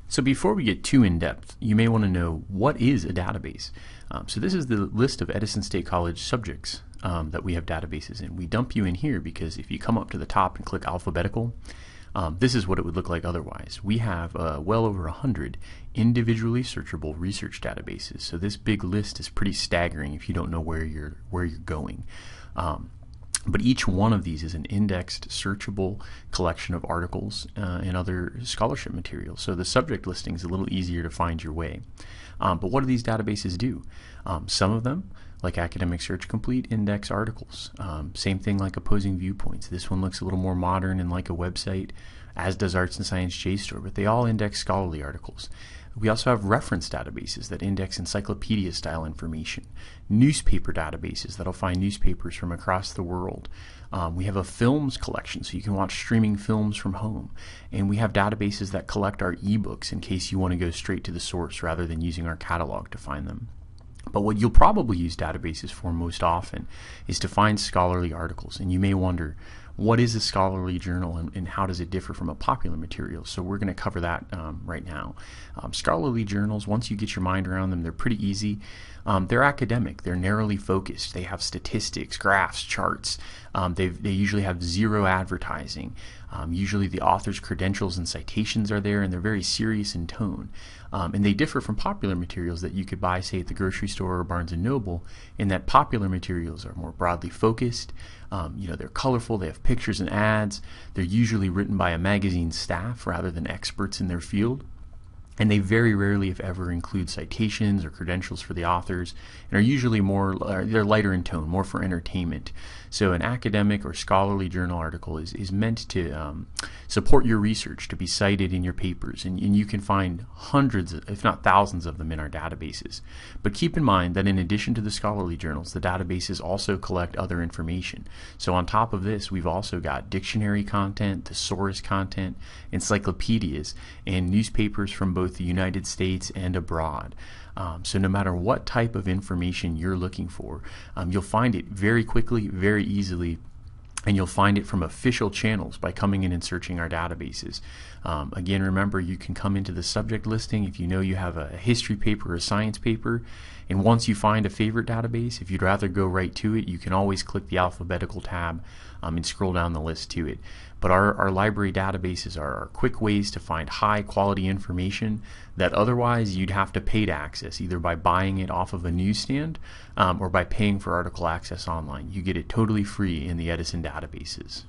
So before we get too in-depth, you may want to know what is a database. So this is the list of Edison State College subjects that we have databases in. We dump you in here because if you come up to the top and click alphabetical, this is what it would look like otherwise. We have well over 100 individually searchable research databases. So this big list is pretty staggering if you don't know where you're going. But each one of these is an indexed, searchable collection of articles and other scholarship materials. So the subject listing is a little easier to find your way. But what do these databases do? Some of them, like Academic Search Complete, index articles. Same thing like Opposing Viewpoints. This one looks a little more modern and like a website, as does Arts and Science JSTOR, but they all index scholarly articles. We also have reference databases that index encyclopedia-style information, newspaper databases that'll find newspapers from across the world. We have a films collection, so you can watch streaming films from home. And we have databases that collect our ebooks in case you want to go straight to the source rather than using our catalog to find them. But what you'll probably use databases for most often is to find scholarly articles. And you may wonder, what is a scholarly journal and how does it differ from a popular material? So we're going to cover that right now. Scholarly journals, once you get your mind around them, they're pretty easy. They're academic. They're narrowly focused. They have statistics, graphs, charts. They usually have zero advertising. Usually the author's credentials and citations are there, and they're very serious in tone. And they differ from popular materials that you could buy, say, at the grocery store or Barnes & Noble, in that popular materials are more broadly focused. They're colorful, they have pictures and ads. They're usually written by a magazine staff rather than experts in their field. And they very rarely, if ever, include citations or credentials for the authors, and are usually they're lighter in tone, more for entertainment. So an academic or scholarly journal article is meant to support your research, to be cited in your papers, and you can find hundreds, if not thousands of them in our databases. But keep in mind that in addition to the scholarly journals, the databases also collect other information. So on top of this, we've also got dictionary content, thesaurus content, encyclopedias, and newspapers from both the United States and abroad. So no matter what type of information you're looking for, you'll find it very quickly, very easily, and you'll find it from official channels by coming in and searching our databases. Again, remember, you can come into the subject listing if you know you have a history paper or a science paper, and once you find a favorite database, if you'd rather go right to it, you can always click the alphabetical tab and scroll down the list to it. But our library databases are quick ways to find high quality information that otherwise you'd have to pay to access, either by buying it off of a newsstand or by paying for article access online. You get it totally free in the Edison databases.